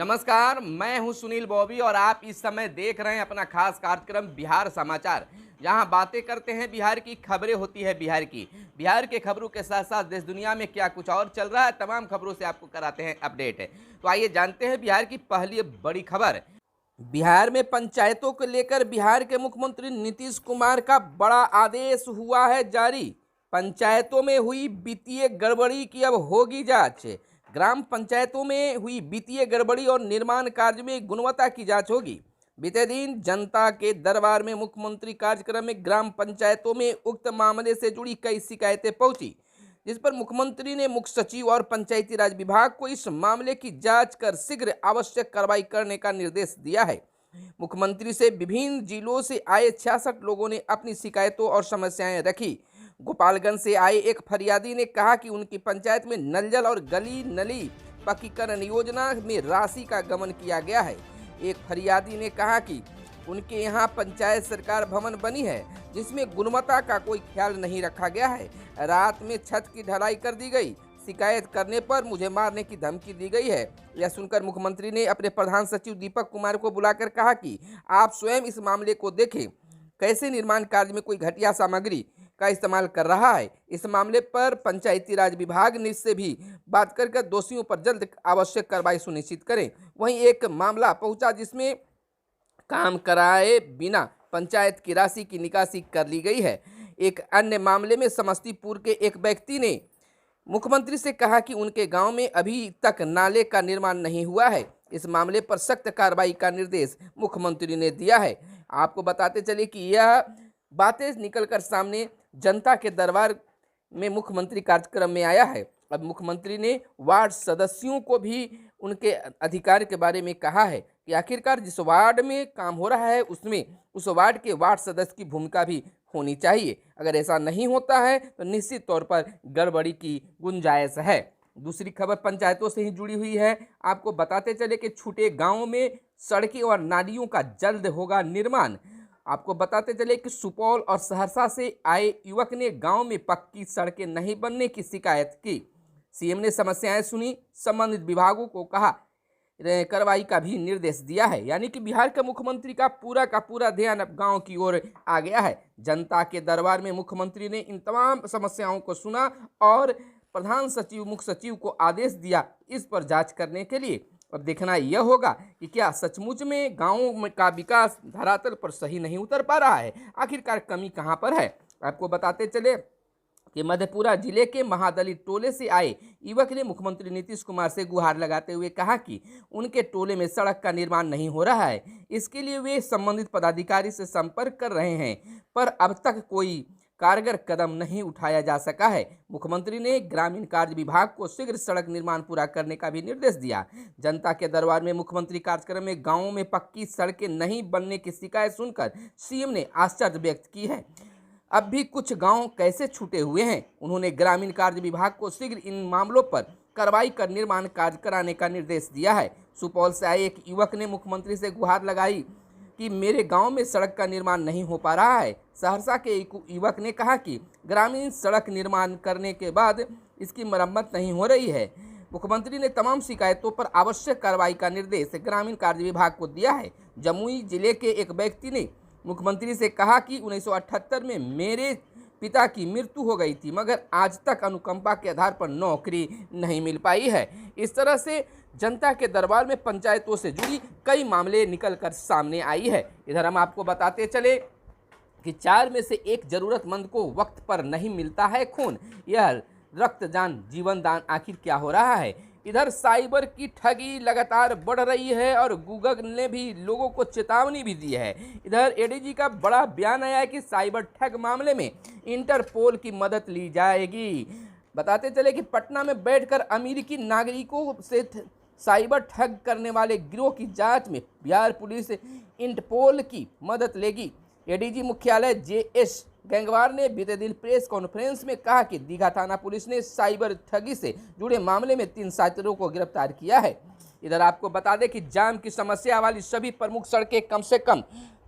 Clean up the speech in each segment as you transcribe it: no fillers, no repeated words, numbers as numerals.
नमस्कार, मैं हूं सुनील बॉबी और आप इस समय देख रहे हैं अपना खास कार्यक्रम बिहार समाचार। जहां बातें करते हैं बिहार की, खबरें होती है बिहार की। बिहार के खबरों के साथ साथ देश दुनिया में क्या कुछ और चल रहा है, तमाम खबरों से आपको कराते हैं अपडेट। तो आइए जानते हैं बिहार की पहली बड़ी खबर। बिहार में पंचायतों को लेकर बिहार के मुख्यमंत्री नीतीश कुमार का बड़ा आदेश हुआ है जारी। पंचायतों में हुई वित्तीय गड़बड़ी की अब होगी जांच। ग्राम पंचायतों में हुई वित्तीय गड़बड़ी और निर्माण कार्य में गुणवत्ता की जांच होगी। बीते दिन जनता के दरबार में मुख्यमंत्री कार्यक्रम में ग्राम पंचायतों में उक्त मामले से जुड़ी कई शिकायतें पहुंची, जिस पर मुख्यमंत्री ने मुख्य सचिव और पंचायती राज विभाग को इस मामले की जांच कर शीघ्र आवश्यक कार्रवाई करने का निर्देश दिया है। मुख्यमंत्री से विभिन्न जिलों से आए 66 लोगों ने अपनी शिकायतों और समस्याएं रखी। गोपालगंज से आए एक फरियादी ने कहा कि उनकी पंचायत में नल जल और गली नली पक्कीकरण योजना में राशि का गबन किया गया है। एक फरियादी ने कहा कि उनके यहाँ पंचायत सरकार भवन बनी है, जिसमें गुणवत्ता का कोई ख्याल नहीं रखा गया है। रात में छत की ढलाई कर दी गई। शिकायत करने पर मुझे मारने की धमकी दी गई है। यह सुनकर मुख्यमंत्री ने अपने प्रधान सचिव दीपक कुमार को बुलाकर कहा कि आप स्वयं इस मामले को देखें, कैसे निर्माण कार्य में कोई घटिया सामग्री का इस्तेमाल कर रहा है। इस मामले पर पंचायती राज विभाग ने से भी बात कर दोषियों पर जल्द आवश्यक कार्रवाई सुनिश्चित करें। वहीं एक मामला पहुंचा जिसमें काम कराए बिना पंचायत की राशि की निकासी कर ली गई है। एक अन्य मामले में समस्तीपुर के एक व्यक्ति ने मुख्यमंत्री से कहा कि उनके गांव में अभी तक नाले का निर्माण नहीं हुआ है। इस मामले पर सख्त कार्रवाई का निर्देश मुख्यमंत्री ने दिया है। आपको बताते चले कि यह बातें निकलकर सामने जनता के दरबार में मुख्यमंत्री कार्यक्रम में आया है। अब मुख्यमंत्री ने वार्ड सदस्यों को भी उनके अधिकार के बारे में कहा है कि आखिरकार जिस वार्ड में काम हो रहा है उसमें उस वार्ड के वार्ड सदस्य की भूमिका भी होनी चाहिए। अगर ऐसा नहीं होता है तो निश्चित तौर पर गड़बड़ी की गुंजाइश है। दूसरी खबर पंचायतों से ही जुड़ी हुई है। आपको बताते चले कि छूटे गांवों में सड़कें और नालियों का जल्द होगा निर्माण। आपको बताते चले कि सुपौल और सहरसा से आए युवक ने गांव में पक्की सड़कें नहीं बनने की शिकायत की। सीएम ने समस्याएं सुनी, संबंधित विभागों को कहा, कार्रवाई का भी निर्देश दिया है। यानी कि बिहार के मुख्यमंत्री का पूरा ध्यान अब गांव की ओर आ गया है। जनता के दरबार में मुख्यमंत्री ने इन तमाम समस्याओं को सुना और प्रधान सचिव मुख्य सचिव को आदेश दिया इस पर जांच करने के लिए। अब देखना यह होगा कि क्या सचमुच में गाँवों का विकास धरातल पर सही नहीं उतर पा रहा है, आखिरकार कमी कहाँ पर है। आपको बताते चले कि मधेपुरा जिले के महादलित टोले से आए युवक ने मुख्यमंत्री नीतीश कुमार से गुहार लगाते हुए कहा कि उनके टोले में सड़क का निर्माण नहीं हो रहा है। इसके लिए वे संबंधित पदाधिकारी से संपर्क कर रहे हैं, पर अब तक कोई कारगर कदम नहीं उठाया जा सका है। मुख्यमंत्री ने ग्रामीण कार्य विभाग को शीघ्र सड़क निर्माण पूरा करने का भी निर्देश दिया। जनता के दरबार में मुख्यमंत्री कार्यक्रम में गाँवों में पक्की सड़कें नहीं बनने की शिकायत सुनकर सीएम ने आश्चर्य व्यक्त की है। अब भी कुछ गांव कैसे छूटे हुए हैं। उन्होंने ग्रामीण कार्य विभाग को शीघ्र इन मामलों पर कार्रवाई कर निर्माण कार्य कराने का निर्देश दिया है। सुपौल से आए एक युवक ने मुख्यमंत्री से गुहार लगाई कि मेरे गांव में सड़क का निर्माण नहीं हो पा रहा है। सहरसा के एक युवक ने कहा कि ग्रामीण सड़क निर्माण करने के बाद इसकी मरम्मत नहीं हो रही है। मुख्यमंत्री ने तमाम शिकायतों पर आवश्यक कार्रवाई का निर्देश ग्रामीण कार्य विभाग को दिया है। जमुई जिले के एक व्यक्ति ने मुख्यमंत्री से कहा कि 1978 में मेरे पिता की मृत्यु हो गई थी, मगर आज तक अनुकंपा के आधार पर नौकरी नहीं मिल पाई है। इस तरह से जनता के दरबार में पंचायतों से जुड़ी कई मामले निकलकर सामने आई है। इधर हम आपको बताते चले कि 4 में से 1 जरूरतमंद को वक्त पर नहीं मिलता है खून। यह रक्तदान जीवन दान आखिर क्या हो रहा है। इधर साइबर की ठगी लगातार बढ़ रही है और गूगल ने भी लोगों को चेतावनी भी दी है। इधर एडीजी का बड़ा बयान आया है कि साइबर ठग मामले में इंटरपोल की मदद ली जाएगी। बताते चले कि पटना में बैठकर अमेरिकी नागरिकों से साइबर ठग करने वाले गिरोह की जांच में बिहार पुलिस इंटरपोल की मदद लेगी। एडीजी मुख्यालय जेएस गंगवार ने बीते दिन प्रेस कॉन्फ्रेंस में कहा कि दीघा थाना पुलिस ने साइबर ठगी से जुड़े मामले में 3 साथियों को गिरफ्तार किया है। इधर आपको बता दें कि जाम की समस्या वाली सभी प्रमुख सड़कें कम से कम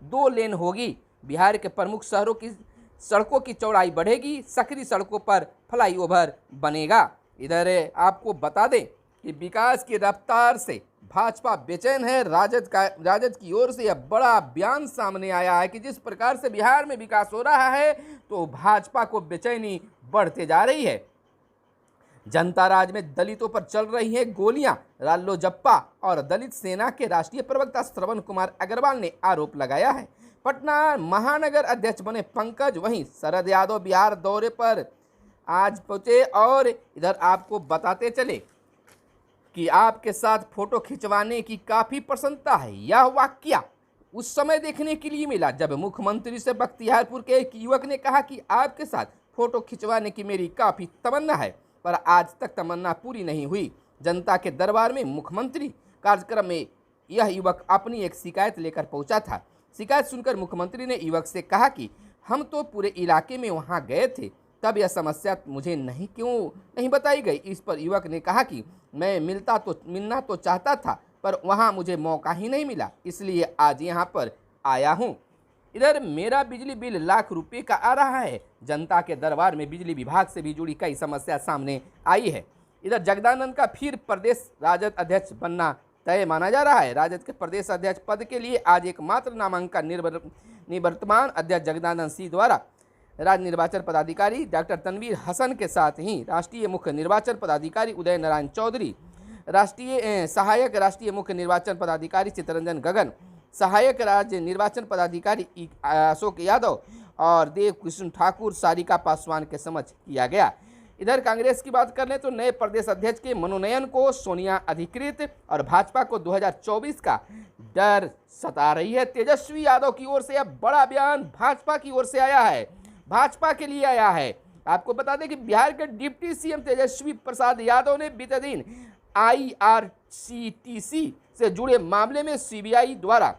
2 लेन होगी। बिहार के प्रमुख शहरों की सड़कों की चौड़ाई बढ़ेगी, सकरी सड़कों पर फ्लाईओवर बनेगा। इधर आपको बता दें कि विकास की रफ्तार से भाजपा बेचैन है। राजद की ओर से यह बड़ा बयान सामने आया है कि जिस प्रकार से बिहार में विकास हो रहा है तो भाजपा को बेचैनी बढ़ते जा रही है। जनता राज में दलितों पर चल रही हैं गोलियां, रालोजप्पा और दलित सेना के राष्ट्रीय प्रवक्ता श्रवण कुमार अग्रवाल ने आरोप लगाया है। पटना महानगर अध्यक्ष बने पंकज, वहीं शरद यादव बिहार दौरे पर आज पहुंचे और इधर आपको बताते चले कि आपके साथ फोटो खिंचवाने की काफी प्रसन्नता है। यह वाकया उस समय देखने के लिए मिला जब मुख्यमंत्री से बख्तियारपुर के एक युवक ने कहा कि आपके साथ फोटो खिंचवाने की मेरी काफी तमन्ना है, पर आज तक तमन्ना पूरी नहीं हुई। जनता के दरबार में मुख्यमंत्री कार्यक्रम में यह युवक अपनी एक शिकायत लेकर पहुंचा था। शिकायत सुनकर मुख्यमंत्री ने युवक से कहा कि हम तो पूरे इलाके में वहां गए थे, तब यह समस्या मुझे क्यों नहीं बताई गई। इस पर युवक ने कहा कि मैं मिलना तो चाहता था, पर वहां मुझे मौका ही नहीं मिला, इसलिए आज यहां पर आया हूं। इधर मेरा बिजली बिल लाख रुपए का आ रहा है। जनता के दरबार में बिजली विभाग से भी जुड़ी कई समस्या सामने आई है। इधर जगदानंद का फिर प्रदेश राजद अध्यक्ष बनना तय माना जा रहा है। राजद के प्रदेश अध्यक्ष पद के लिए आज एकमात्र नामांकन निवर्तमान अध्यक्ष जगदानंद सिंह द्वारा राज्य निर्वाचन पदाधिकारी डॉक्टर तनवीर हसन के साथ ही राष्ट्रीय मुख्य निर्वाचन पदाधिकारी उदय नारायण चौधरी, सहायक राष्ट्रीय मुख्य निर्वाचन पदाधिकारी चित्तरंजन गगन, सहायक राज्य निर्वाचन पदाधिकारी अशोक यादव और देव कृष्ण ठाकुर, सारिका पासवान के समक्ष किया गया। इधर कांग्रेस की बात कर लें तो नए प्रदेश अध्यक्ष के मनोनयन को सोनिया अधिकृत और भाजपा को 2024 का डर सता रही है। तेजस्वी यादव की ओर से यह बड़ा बयान भाजपा की ओर से आया है, भाजपा के लिए आया है। आपको बता दें कि बिहार के डिप्टी सीएम तेजस्वी प्रसाद यादव ने बीते दिन IRCTC से जुड़े मामले में सीबीआई द्वारा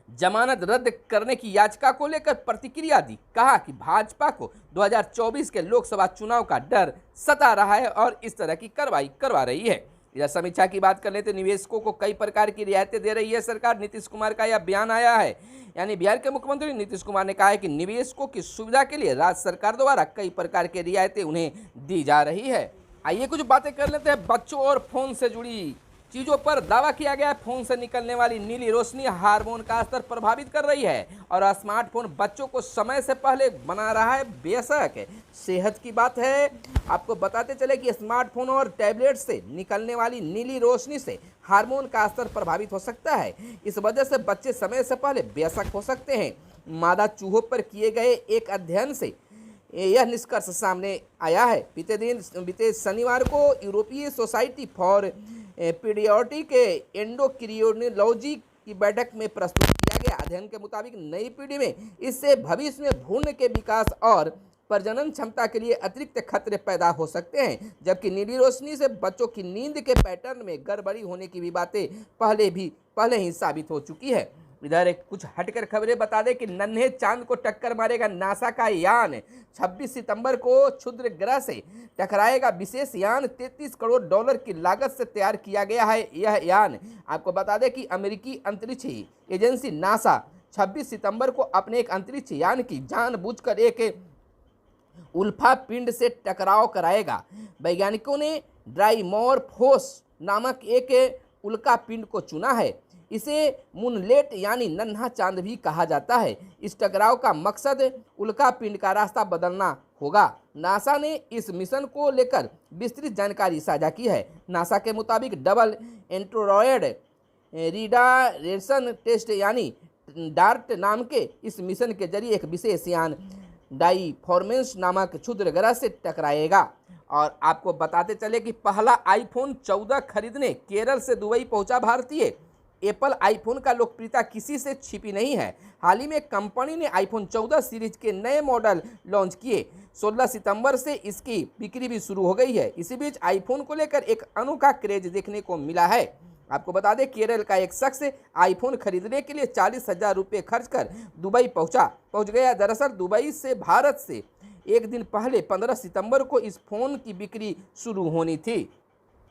जमानत रद्द करने की याचिका को लेकर प्रतिक्रिया दी। कहा कि भाजपा को 2024 के लोकसभा चुनाव का डर सता रहा है और इस तरह की कार्रवाई करवा रही है। इधर समीक्षा की बात कर लें तो निवेशकों को कई प्रकार की रियायतें दे रही है सरकार। नीतीश कुमार का यह बयान आया है, यानी बिहार के मुख्यमंत्री नीतीश कुमार ने कहा है कि निवेशकों की सुविधा के लिए राज्य सरकार द्वारा कई प्रकार की रियायतें उन्हें दी जा रही है। आइए कुछ बातें कर लेते हैं बच्चों और फोन से जुड़ी चीज़ों पर। दावा किया गया है फोन से निकलने वाली नीली रोशनी हार्मोन का स्तर प्रभावित कर रही है और स्मार्टफोन बच्चों को समय से पहले बना रहा है। बेशक सेहत की बात है, आपको बताते चले कि स्मार्टफोन और टैबलेट से निकलने वाली नीली रोशनी से हार्मोन का स्तर प्रभावित हो सकता है। इस वजह से बच्चे समय से पहले बेशक हो सकते हैं। मादा चूहों पर किए गए एक अध्ययन से यह निष्कर्ष सामने आया है। बीते शनिवार को यूरोपीय सोसाइटी फॉर पीडियाट्रिक एंडोक्रिनोलॉजी की बैठक में प्रस्तुत किया गया अध्ययन के मुताबिक नई पीढ़ी में इससे भविष्य में भ्रूण के विकास और प्रजनन क्षमता के लिए अतिरिक्त खतरे पैदा हो सकते हैं। जबकि नीली रोशनी से बच्चों की नींद के पैटर्न में गड़बड़ी होने की भी बातें पहले ही साबित हो चुकी है। इधर कुछ हटकर खबरें बता दें कि नन्हे चांद को टक्कर मारेगा नासा का यान। 26 सितंबर को क्षुद्र ग्रह से टकराएगा विशेष यान। $33 करोड़ की लागत से तैयार किया गया है यह यान। आपको बता दें कि अमेरिकी अंतरिक्ष एजेंसी नासा 26 सितंबर को अपने एक अंतरिक्ष यान की जानबूझकर एक उल्फा पिंड से टकराव कराएगा। वैज्ञानिकों ने ड्राइमोरफोस नामक एक उल्का पिंड को चुना है। इसे मूनलेट यानी नन्हा चांद भी कहा जाता है। इस टकराव का मकसद उल्का पिंड का रास्ता बदलना होगा। नासा ने इस मिशन को लेकर विस्तृत जानकारी साझा की है। नासा के मुताबिक डबल एंड्रॉयड रिडायरेक्शन टेस्ट यानी डार्ट नाम के इस मिशन के जरिए एक विशेष यान डाइफॉर्मेंस नामक क्षुद्र ग्रह से टकराएगा। और आपको बताते चले कि पहला आईफोन 14 खरीदने केरल से दुबई पहुंचा भारतीय। एप्पल आईफोन का लोकप्रियता किसी से छिपी नहीं है। हाल ही में कंपनी ने आईफोन 14 सीरीज के नए मॉडल लॉन्च किए। 16 सितंबर से इसकी बिक्री भी शुरू हो गई है। इसी बीच आईफोन को लेकर एक अनोखा क्रेज देखने को मिला है। आपको बता दें केरल का एक शख्स आईफोन खरीदने के लिए 40,000 रुपये खर्च कर दुबई पहुंच गया। दरअसल दुबई से भारत से एक दिन पहले 15 सितंबर को इस फोन की बिक्री शुरू होनी थी।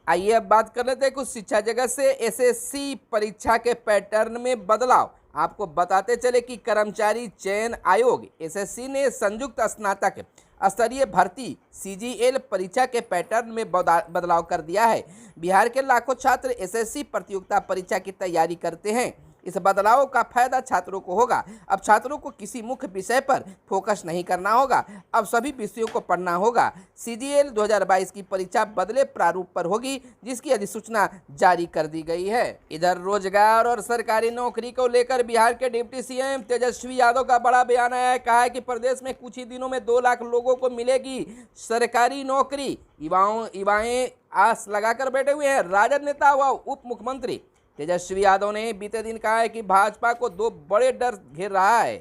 आइए अब बात कर लेते हैं कुछ शिक्षा जगत से। एसएससी परीक्षा के पैटर्न में बदलाव। आपको बताते चले कि कर्मचारी चयन आयोग एसएससी ने संयुक्त स्नातक स्तरीय भर्ती सीजीएल परीक्षा के पैटर्न में बदलाव कर दिया है। बिहार के लाखों छात्र एसएससी प्रतियोगिता परीक्षा की तैयारी करते हैं। इस बदलाव का फायदा छात्रों को होगा। अब छात्रों को किसी मुख्य विषय पर फोकस नहीं करना होगा, अब सभी विषयों को पढ़ना होगा। सीजीएल 2022 की परीक्षा बदले प्रारूप पर होगी, जिसकी अधिसूचना जारी कर दी गई है। इधर रोजगार और सरकारी नौकरी को लेकर बिहार के डिप्टी सीएम तेजस्वी यादव का बड़ा बयान आया है। कहा है कि प्रदेश में कुछ ही दिनों में 2 लाख लोगों को मिलेगी सरकारी नौकरी। युवाएं आस लगाकर बैठे हुए हैं। राजद नेता व उप मुख्यमंत्री तेजस्वी यादव ने बीते दिन कहा है कि भाजपा को 2 बड़े डर घेर रहा है।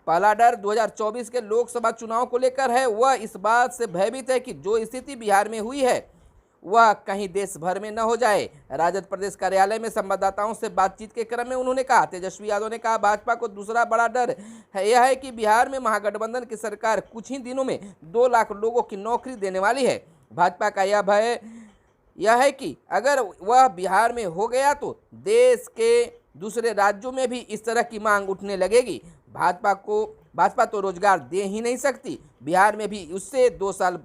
पहला डर 2024 के लोकसभा चुनाव को लेकर है। वह इस बात से भयभीत है कि जो स्थिति बिहार में हुई है वह कहीं देश भर में न हो जाए। राजद प्रदेश कार्यालय में संवाददाताओं से बातचीत के क्रम में उन्होंने कहा, तेजस्वी यादव ने कहा, भाजपा को दूसरा बड़ा डर है यह है कि बिहार में महागठबंधन की सरकार कुछ ही दिनों में 2 लाख लोगों की नौकरी देने वाली है। भाजपा का यह भय यह है कि अगर वह बिहार में हो गया तो देश के दूसरे राज्यों में भी इस तरह की मांग उठने लगेगी। भाजपा तो रोजगार दे ही नहीं सकती। बिहार में भी उससे 2 साल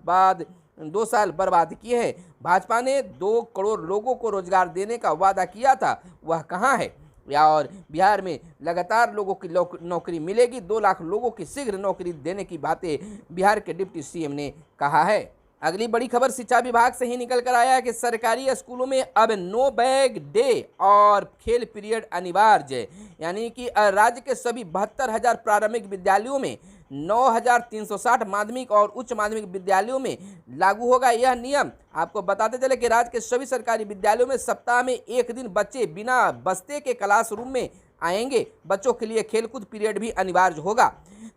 बर्बाद किए हैं। भाजपा ने 2 करोड़ लोगों को रोजगार देने का वादा किया था, वह कहाँ है? और बिहार में लगातार लोगों की नौकरी मिलेगी। 2 लाख लोगों की शीघ्र नौकरी देने की बातें बिहार के डिप्टी सीएम ने कहा है। अगली बड़ी खबर शिक्षा विभाग से ही निकल कर आया है कि सरकारी स्कूलों में अब नो बैग डे और खेल पीरियड अनिवार्य, यानी कि राज्य के सभी 72,000 प्रारंभिक विद्यालयों में 9,360 माध्यमिक और उच्च माध्यमिक विद्यालयों में लागू होगा यह नियम। आपको बताते चले कि राज्य के सभी सरकारी विद्यालयों में सप्ताह में 1 दिन बच्चे बिना बस्ते के क्लासरूम में आएंगे। बच्चों के लिए खेलकूद पीरियड भी अनिवार्य होगा।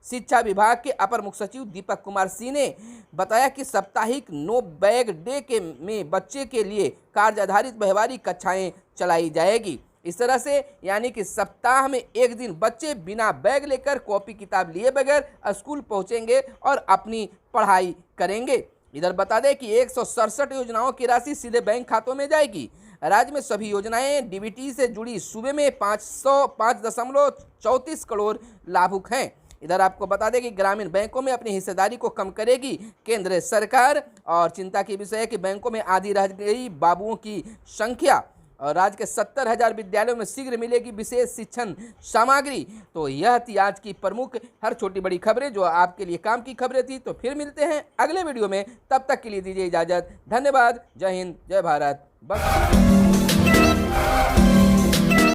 शिक्षा विभाग के अपर मुख्य सचिव दीपक कुमार सिंह ने बताया कि साप्ताहिक नो बैग डे में बच्चे के लिए कार्य आधारित व्यवहारिक कक्षाएं चलाई जाएगी। इस तरह से यानी कि सप्ताह में 1 दिन बच्चे बिना बैग लेकर कॉपी किताब लिए बगैर स्कूल पहुंचेंगे और अपनी पढ़ाई करेंगे। इधर बता दें कि 167 योजनाओं की राशि सीधे बैंक खातों में जाएगी। राज्य में सभी योजनाएं डीबीटी से जुड़ी सूबे में 505.34 करोड़ लाभुक हैं। इधर आपको बता दें कि ग्रामीण बैंकों में अपनी हिस्सेदारी को कम करेगी केंद्र सरकार। और चिंता की विषय है कि बैंकों में आधी रह गई बाबुओं की संख्या। और राज्य के 70,000 विद्यालयों में शीघ्र मिलेगी विशेष शिक्षण सामग्री। तो यह थी आज की प्रमुख हर छोटी बड़ी खबरें जो आपके लिए काम की खबरें थी। तो फिर मिलते हैं अगले वीडियो में, तब तक के लिए दीजिए इजाजत। धन्यवाद। जय हिंद, जय भारत। बस।